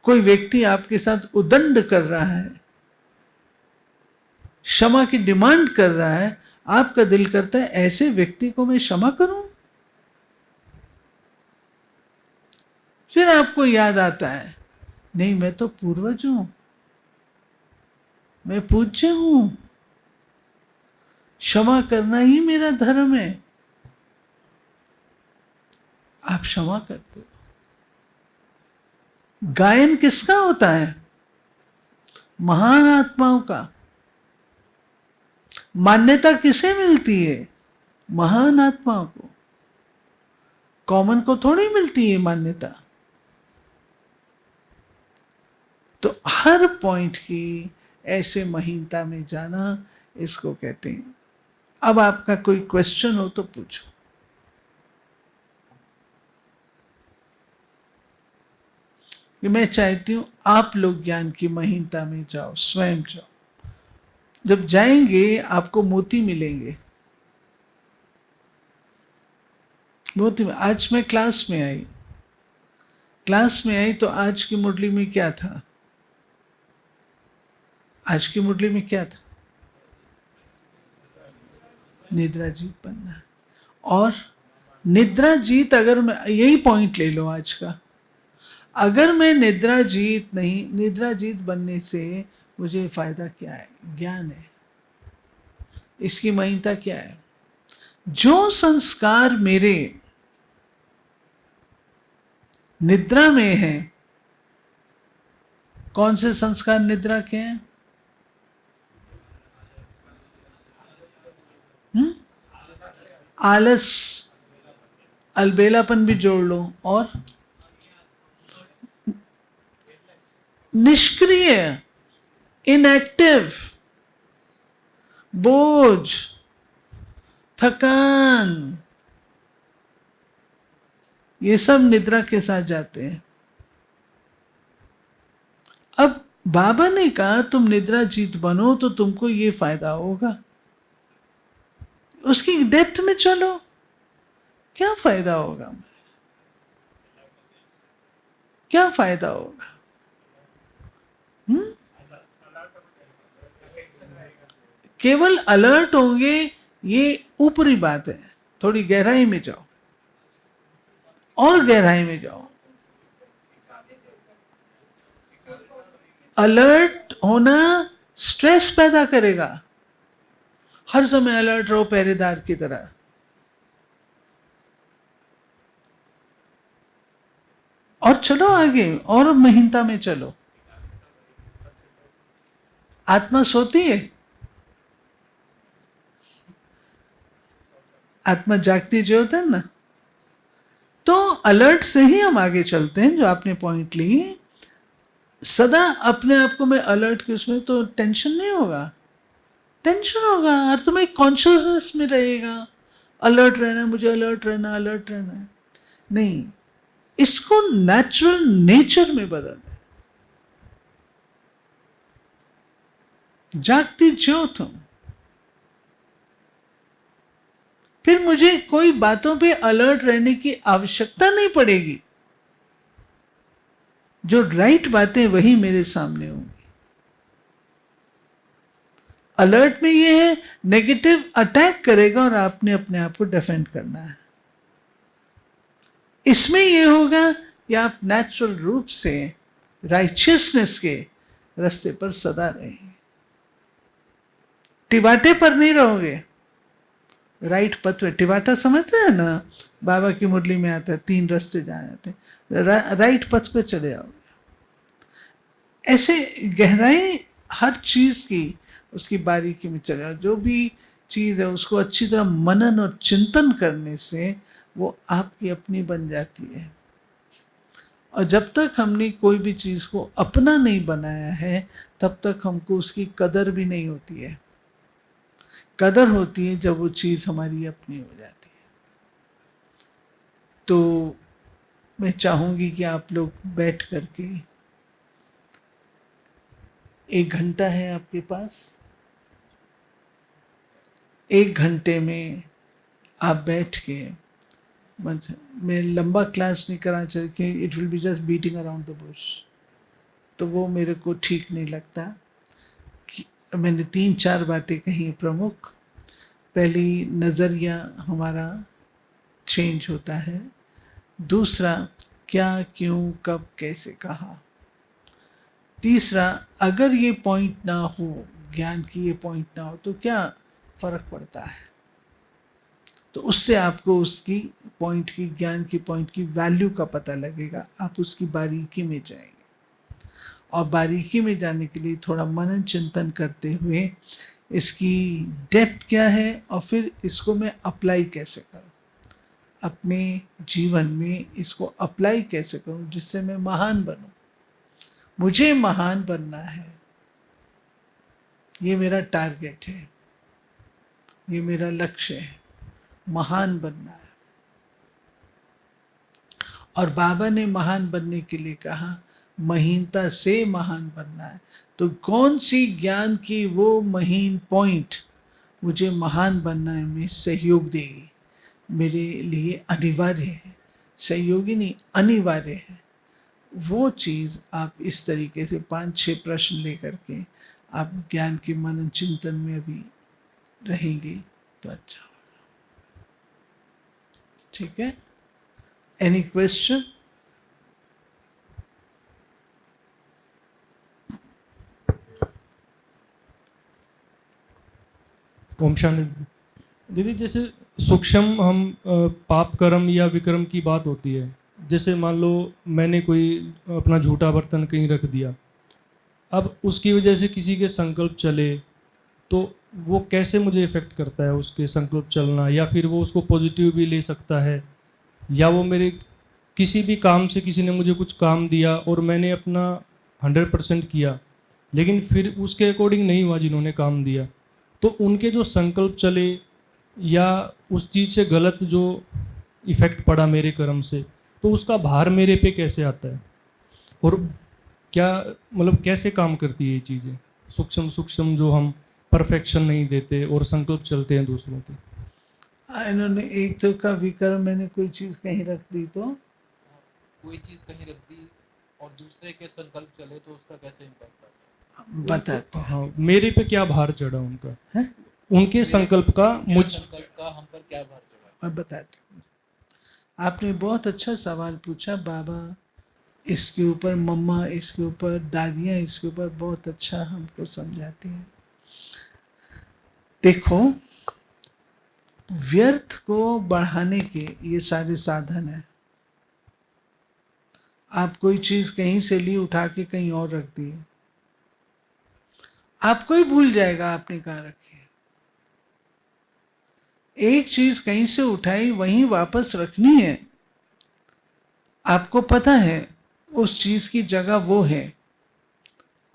कोई व्यक्ति आपके साथ उदंड कर रहा है, क्षमा की डिमांड कर रहा है, आपका दिल करता है ऐसे व्यक्ति को मैं क्षमा करूं। फिर आपको याद आता है, नहीं मैं तो पूर्वज हूं, मैं पूज्य हूं, क्षमा करना ही मेरा धर्म है। आप क्षमा करते हो। गायन किसका होता है, महान आत्माओं का। मान्यता किसे मिलती है, महान आत्माओं को, कॉमन को थोड़ी मिलती है मान्यता। हर पॉइंट की ऐसे महीनता में जाना, इसको कहते हैं। अब आपका कोई क्वेश्चन हो तो पूछो। कि मैं चाहती हूं आप लोग ज्ञान की महीनता में जाओ, स्वयं जाओ। जब जाएंगे आपको मोती मिलेंगे। मोती में आज मैं क्लास में आई तो आज की मुरली में क्या था? आज की मुरली में क्या था? निद्रा जीत बनना है। और निद्रा जीत, अगर मैं यही पॉइंट ले लो आज का, अगर मैं निद्रा जीत बनने से मुझे फायदा क्या है? ज्ञान है। इसकी महिमता क्या है? जो संस्कार मेरे निद्रा में है, कौन से संस्कार निद्रा के हैं? आलस, अलबेलापन भी जोड़ लो, और निष्क्रिय, इनएक्टिव, बोझ, थकान, ये सब निद्रा के साथ जाते हैं। अब बाबा ने कहा तुम निद्रा जीत बनो तो तुमको ये फायदा होगा। उसकी डेप्थ में चलो, क्या फायदा होगा? क्या फायदा होगा? केवल अलर्ट होंगे, ये ऊपरी बात है। थोड़ी गहराई में जाओ, और गहराई में जाओ। अलर्ट होना स्ट्रेस पैदा करेगा। हर समय अलर्ट रहो पहरेदार की तरह। और चलो आगे, और महीनता में चलो। आत्मा सोती है, आत्मा जागती जो होता है ना। तो अलर्ट से ही हम आगे चलते हैं। जो आपने पॉइंट ली, सदा अपने आप को मैं अलर्ट की, उसमें तो टेंशन नहीं होगा। टेंशन होगा, हर समय कॉन्शियसनेस में रहेगा। अलर्ट रहना है, मुझे अलर्ट रहना है। नहीं, इसको नेचुरल नेचर में बदल। जागती ज्योत हूं, फिर मुझे कोई बातों पे अलर्ट रहने की आवश्यकता नहीं पड़ेगी। जो राइट बातें वही मेरे सामने होंगी। अलर्ट में ये है, नेगेटिव अटैक करेगा और आपने अपने आप को डिफेंड करना है। इसमें ये होगा कि आप नेचुरल रूप से राइचियसनेस के रास्ते पर सदा रहेंगे। टिवाटे पर नहीं रहोगे, राइट पथ पे। टिवाटा समझते हैं ना? बाबा की मुरली में आता है, 3 रास्ते जाते हैं। राइट पथ पे चले आओगे। ऐसे गहराई हर चीज की, उसकी बारीकी में चले आओ। जो भी चीज है उसको अच्छी तरह मनन और चिंतन करने से वो आपकी अपनी बन जाती है। और जब तक हमने कोई भी चीज को अपना नहीं बनाया है, तब तक हमको उसकी कदर भी नहीं होती है। कदर होती है जब वो चीज हमारी अपनी हो जाती है। तो मैं चाहूंगी कि आप लोग बैठ करके, 1 घंटा है आपके पास, 1 घंटे में आप बैठ के, मैं लंबा क्लास नहीं कराना चाहिए कि it will be just beating around the Bush, तो वो मेरे को ठीक नहीं लगता। कि मैंने 3-4 बातें कही प्रमुख। पहली, नज़रिया हमारा चेंज होता है। दूसरा, क्या, क्यों, कब, कैसे कहा। तीसरा, अगर ये पॉइंट ना हो, ज्ञान की ये पॉइंट ना हो, तो क्या फर्क पड़ता है? तो उससे आपको उसकी पॉइंट की, ज्ञान की पॉइंट की वैल्यू का पता लगेगा। आप उसकी बारीकी में जाएंगे, और बारीकी में जाने के लिए थोड़ा मनन चिंतन करते हुए इसकी डेप्थ क्या है, और फिर इसको मैं अप्लाई कैसे करूं अपने जीवन में, इसको अप्लाई कैसे करूं जिससे मैं महान बनूं। मुझे महान बनना है, ये मेरा टारगेट है, ये मेरा लक्ष्य है, महान बनना है। और बाबा ने महान बनने के लिए कहा महीनता से महान बनना है। तो कौन सी ज्ञान की वो महीन पॉइंट मुझे महान बनना है में सहयोग देगी, मेरे लिए अनिवार्य है, सहयोगी नहीं अनिवार्य है, वो चीज़ आप इस तरीके से 5-6 प्रश्न लेकर के आप ज्ञान के मनन चिंतन में अभी रहेंगे तो अच्छा होगा। ठीक है, एनी क्वेश्चन? ओम शांति। दीदी जैसे सूक्ष्म हम पाप कर्म या विक्रम की बात होती है, जैसे मान लो मैंने कोई अपना झूठा बर्तन कहीं रख दिया, अब उसकी वजह से किसी के संकल्प चले तो वो कैसे मुझे इफ़ेक्ट करता है उसके संकल्प चलना, या फिर वो उसको पॉजिटिव भी ले सकता है, या वो मेरे किसी भी काम से किसी ने मुझे कुछ काम दिया और मैंने अपना 100% किया लेकिन फिर उसके अकॉर्डिंग नहीं हुआ जिन्होंने काम दिया, तो उनके जो संकल्प चले या उस चीज़ से गलत जो इफ़ेक्ट पड़ा मेरे कर्म से, तो उसका भार मेरे पे कैसे आता है और क्या मतलब कैसे काम करती है ये चीज़ें सूक्ष्म सूक्ष्म जो हम परफेक्शन नहीं देते और संकल्प चलते हैं दूसरों के। इन्होंने एक तो का विक्रम, मैंने कोई चीज़ कहीं रख दी तो कोई चीज कहीं रख दी और दूसरे के संकल्प चले तो उसका कैसे इम्पैक्ट आता बताते हैं। हाँ, मेरे पे क्या भार चढ़ा उनका हैं? उनके संकल्प का है? मुझ संकल्प का हम पर क्या भार चढ़ा? मैं बताती हूँ। आपने बहुत अच्छा सवाल पूछा, बाबा इसके ऊपर, मम्मा इसके ऊपर, दादियाँ इसके ऊपर बहुत अच्छा हमको समझाती हैं। देखो, व्यर्थ को बढ़ाने के ये सारे साधन हैं। आप कोई चीज कहीं से ली उठा के कहीं और रख दी, आपको ही भूल जाएगा आपने कहाँ रखी है। एक चीज कहीं से उठाई वहीं वापस रखनी है, आपको पता है उस चीज की जगह वो है,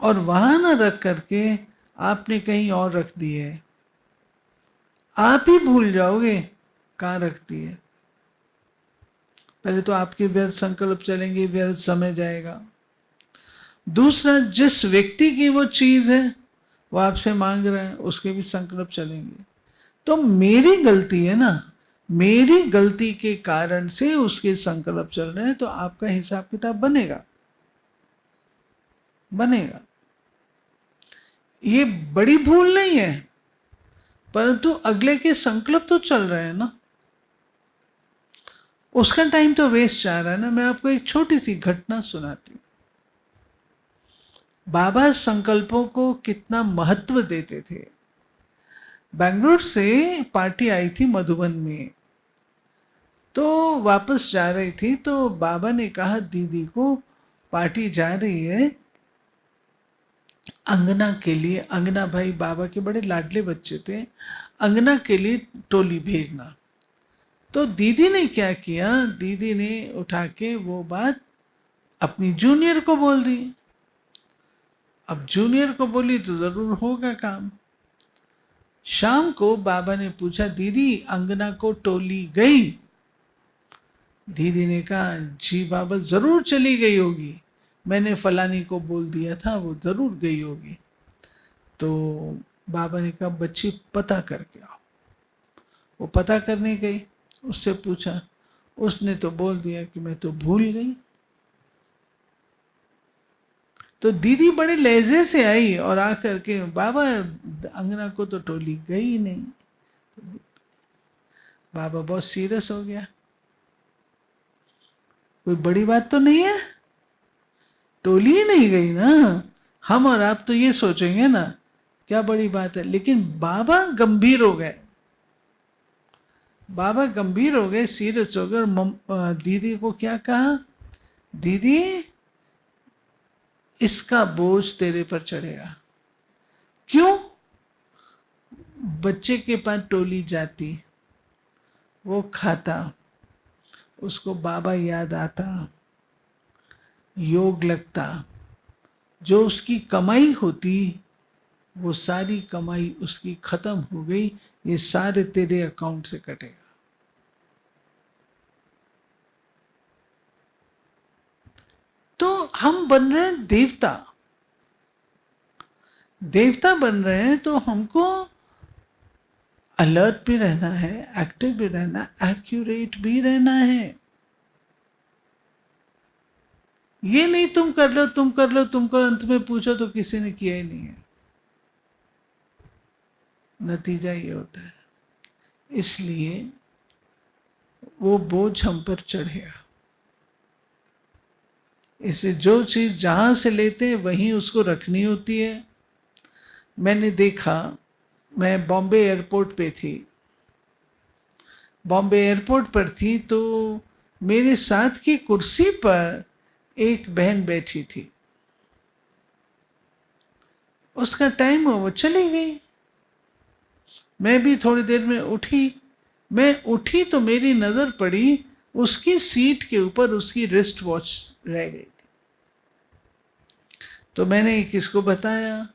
और वहां ना रख करके आपने कहीं और रख दी है, आप ही भूल जाओगे कहाँ रख दी है। पहले तो आपके व्यर्थ संकल्प चलेंगे, व्यर्थ समय जाएगा। दूसरा, जिस व्यक्ति की वो चीज है वो आपसे मांग रहा है, उसके भी संकल्प चलेंगे। तो मेरी गलती है ना, मेरी गलती के कारण से उसके संकल्प चल रहे हैं, तो आपका हिसाब किताब बनेगा, बनेगा। ये बड़ी भूल नहीं है, परंतु अगले के संकल्प तो चल रहे हैं ना, उसका टाइम तो वेस्ट जा रहा है ना। मैं आपको एक छोटी सी घटना सुनाती हूँ। बाबा संकल्पों को कितना महत्व देते थे। बेंगलुरु से पार्टी आई थी मधुबन में, तो वापस जा रही थी, तो बाबा ने कहा दीदी को पार्टी जा रही है, अंगना के लिए, अंगना भाई बाबा के बड़े लाडले बच्चे थे, अंगना के लिए टोली भेजना। तो दीदी ने क्या किया, दीदी ने उठा के वो बात अपनी जूनियर को बोल दी। अब जूनियर को बोली तो जरूर होगा काम। शाम को बाबा ने पूछा दीदी अंगना को टोली गई? दीदी ने कहा जी बाबा जरूर चली गई होगी, मैंने फलानी को बोल दिया था, वो जरूर गई होगी। तो बाबा ने कहा बच्ची पता करके आओ। वो पता करने गई, उससे पूछा, उसने तो बोल दिया कि मैं तो भूल गई। तो दीदी बड़े लहजे से आई और आकर के बाबा अंगना को तो टोली गई नहीं। बाबा बहुत सीरियस हो गया, कोई बड़ी बात तो नहीं है, टोली ही नहीं गई ना। हम और आप तो ये सोचेंगे ना क्या बड़ी बात है, लेकिन बाबा गंभीर हो गए। बाबा गंभीर हो गए, सीरियस हो गए, और दीदी को क्या कहा, दीदी इसका बोझ तेरे पर चढ़ेगा। क्यों? बच्चे के पास टोली जाती, वो खाता, उसको बाबा याद आता, योग लगता, जो उसकी कमाई होती वो सारी कमाई उसकी खत्म हो गई, ये सारे तेरे अकाउंट से कटेगा। तो हम बन रहे हैं देवता, देवता बन रहे हैं, तो हमको अलर्ट भी रहना है, एक्टिव भी रहना, एक्यूरेट भी रहना है। ये नहीं तुम कर लो, तुम कर लो, तुमको अंत में पूछो तो किसी ने किया ही नहीं है। नतीजा ये होता है। इसलिए वो बोझ हम पर चढ़ेगा। इसे जो चीज जहां से लेते हैं वहीं उसको रखनी होती है। मैंने देखा, मैं बॉम्बे एयरपोर्ट पे थी, बॉम्बे एयरपोर्ट पर थी, तो मेरे साथ की कुर्सी पर एक बहन बैठी थी। उसका टाइम हो, वो चली गई। मैं भी थोड़ी देर में उठी। मैं उठी तो मेरी नजर पड़ी उसकी सीट के ऊपर उसकी रिस्ट वॉच रह गई थी। तो मैंने किसको बताया,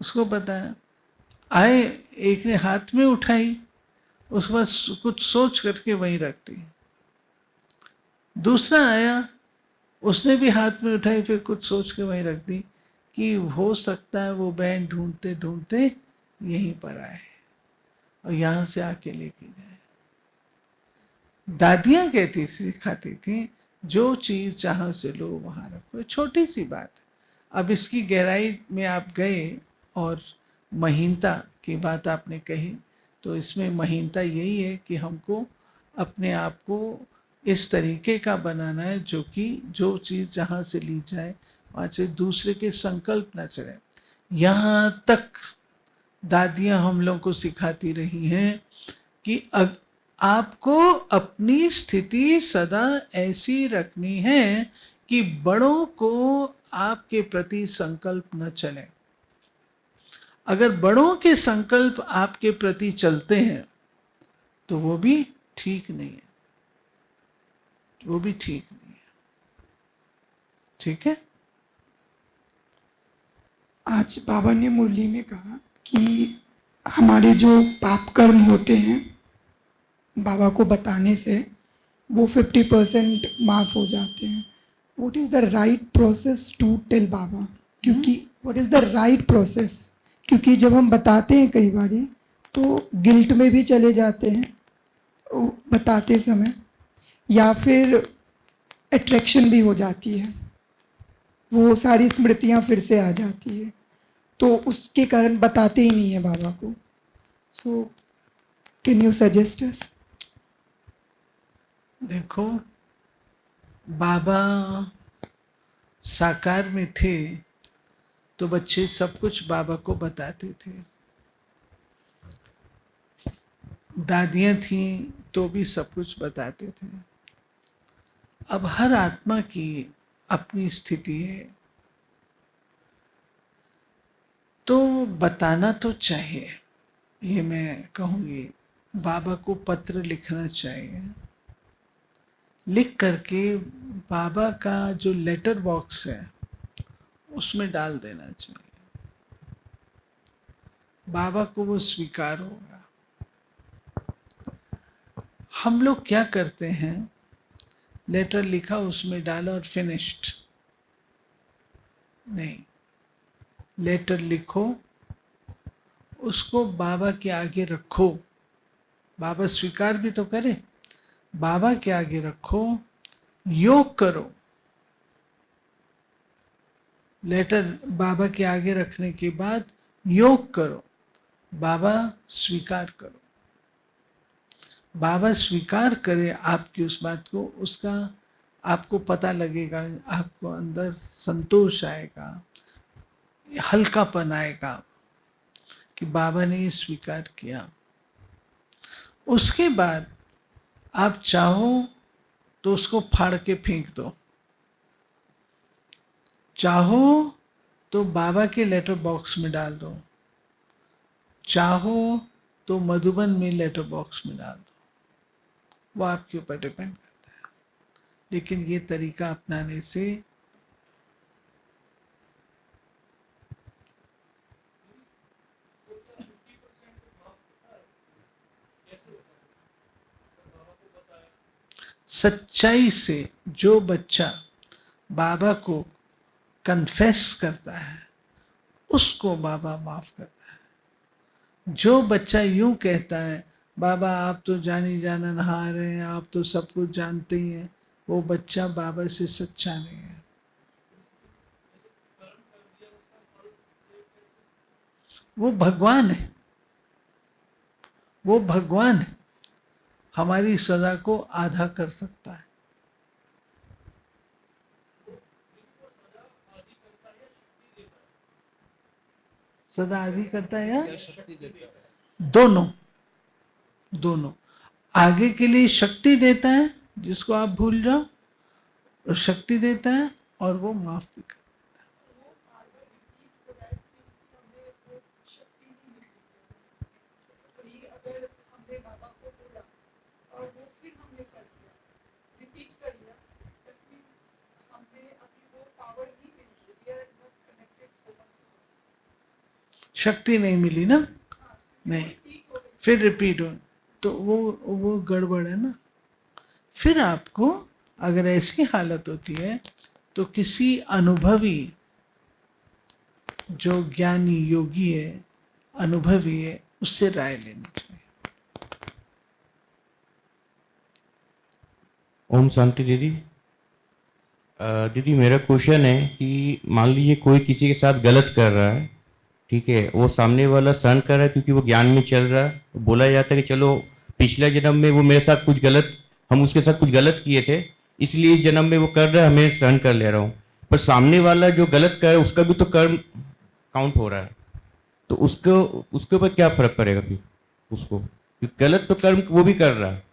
उसको बताया। आए, एक ने हाथ में उठाई, उसके बाद कुछ सोच करके वहीं रख दी। दूसरा आया, उसने भी हाथ में उठाई, फिर कुछ सोच के वहीं रख दी कि हो सकता है वो बहन ढूंढते ढूंढते यहीं पर आए और यहाँ से आके लेके जाए। दादियाँ कहती सिखाती थी, जो चीज़ जहाँ से लो वहाँ रखो। छोटी सी बात है। अब इसकी गहराई में आप गए और महीनता की बात आपने कही, तो इसमें महीनता यही है कि हमको अपने आप को इस तरीके का बनाना है जो कि जो चीज़ जहाँ से ली जाए वहाँ से दूसरे के संकल्प न चढ़े। यहाँ तक दादियाँ हम लोग को सिखाती रही हैं कि अब आपको अपनी स्थिति सदा ऐसी रखनी है कि बड़ों को आपके प्रति संकल्प न चले। अगर बड़ों के संकल्प आपके प्रति चलते हैं तो वो भी ठीक नहीं है, वो भी ठीक नहीं है। ठीक है। आज बाबा ने मुरली में कहा कि हमारे जो पाप कर्म होते हैं बाबा को बताने से वो 50% माफ़ हो जाते हैं। What is the right process to tell Baba? क्योंकि what is the right process? क्योंकि जब हम बताते हैं कई बार तो गिल्ट में भी चले जाते हैं बताते समय, या फिर अट्रैक्शन भी हो जाती है, वो सारी स्मृतियाँ फिर से आ जाती है, तो उसके कारण बताते ही नहीं है बाबा को। So can you suggest us? देखो, बाबा साकार में थे तो बच्चे सब कुछ बाबा को बताते थे। दादियाँ थीं तो भी सब कुछ बताते थे। अब हर आत्मा की अपनी स्थिति है, तो बताना तो चाहिए। ये मैं कहूँगी, बाबा को पत्र लिखना चाहिए। लिख करके बाबा का जो लेटर बॉक्स है उसमें डाल देना चाहिए। बाबा को वो स्वीकार होगा। हम लोग क्या करते हैं, लेटर लिखा उसमें डाला और फिनिश्ड। नहीं, लेटर लिखो, उसको बाबा के आगे रखो, बाबा स्वीकार भी तो करे। बाबा के आगे रखो, योग करो। लेटर बाबा के आगे रखने के बाद योग करो, बाबा स्वीकार करो। बाबा स्वीकार करे आपकी उस बात को, उसका आपको पता लगेगा, आपको अंदर संतोष आएगा, हल्कापन आएगा कि बाबा ने ये स्वीकार किया। उसके बाद आप चाहो तो उसको फाड़ के फेंक दो, चाहो तो बाबा के लेटर बॉक्स में डाल दो, चाहो तो मधुबन में लेटर बॉक्स में डाल दो, वो आपके ऊपर डिपेंड करता है। लेकिन ये तरीका अपनाने से सच्चाई से जो बच्चा बाबा को कन्फेस करता है उसको बाबा माफ करता है। जो बच्चा यूं कहता है बाबा आप तो जानी जाना नहा रहे हैं, आप तो सब कुछ जानते ही हैं, वो बच्चा बाबा से सच्चा नहीं है। वो भगवान है, वो भगवान है, हमारी सजा को आधा कर सकता है। सदा आधी करता है या या शक्ति देता है? दोनों, दोनों। आगे के लिए शक्ति देता है जिसको आप भूल जाओ, और शक्ति देता है और वो माफ भी करता है। शक्ति नहीं मिली ना, नहीं, फिर रिपीट हो तो वो गड़बड़ है ना। फिर आपको अगर ऐसी हालत होती है तो किसी अनुभवी, जो ज्ञानी योगी है, अनुभवी है, उससे राय लेनी चाहिए। ओम शांति दीदी। दीदी मेरा क्वेश्चन है कि मान लीजिए कोई किसी के साथ गलत कर रहा है, ठीक है, वो सामने वाला सहन कर रहा है क्योंकि वो ज्ञान में चल रहा है। बोला जाता है कि चलो पिछले जन्म में वो मेरे साथ कुछ गलत, हम उसके साथ कुछ गलत किए थे, इसलिए इस जन्म में वो कर रहा है, हमें सहन कर ले रहा हूँ। पर सामने वाला जो गलत कर रहा है उसका भी तो कर्म काउंट हो रहा है, तो उसके ऊपर क्या फर्क पड़ेगा फिर उसको? क्योंकि गलत तो कर्म वो भी कर रहा है।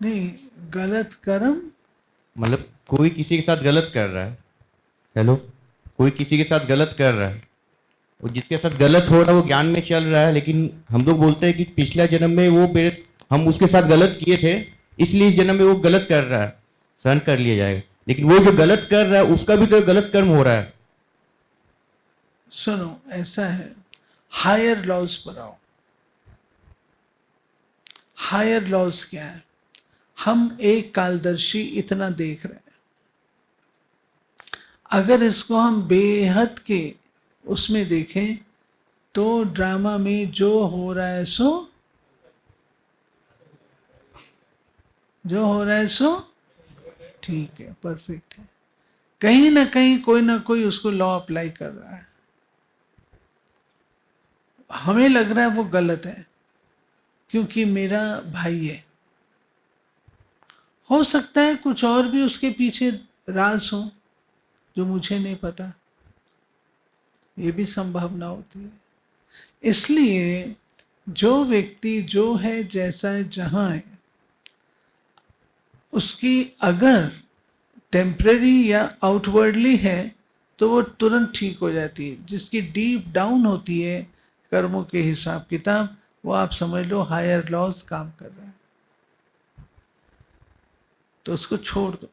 नहीं, गलत कर्म मतलब कोई किसी के साथ गलत कर रहा है, हेलो, कोई किसी के साथ गलत कर रहा है, और जिसके साथ गलत हो रहा है वो ज्ञान में चल रहा है, लेकिन हम लोग बोलते हैं कि पिछला जन्म में वो हम उसके साथ गलत किए थे, इसलिए इस जन्म में वो गलत कर रहा है, सहन कर लिया जाएगा। लेकिन वो जो गलत कर रहा है उसका भी तो गलत कर्म हो रहा है। सुनो, ऐसा है, हायर लॉज पर आओ। हायर लॉज क्या है? हम एक कालदर्शी इतना देख रहे हैं, अगर इसको हम बेहद के उसमें देखें तो ड्रामा में जो हो रहा है सो, जो हो रहा है सो ठीक है, परफेक्ट है। कहीं ना कहीं कोई ना कोई उसको लॉ अप्लाई कर रहा है, हमें लग रहा है वो गलत है क्योंकि मेरा भाई है। हो सकता है कुछ और भी उसके पीछे राज हो जो मुझे नहीं पता, ये भी संभावना होती है। इसलिए जो व्यक्ति जो है, जैसा है, जहां है, उसकी अगर टेम्परेरी या आउटवर्डली है तो वो तुरंत ठीक हो जाती है। जिसकी डीप डाउन होती है कर्मों के हिसाब किताब, वो आप समझ लो हायर लॉज काम कर रहा है, तो उसको छोड़ दो।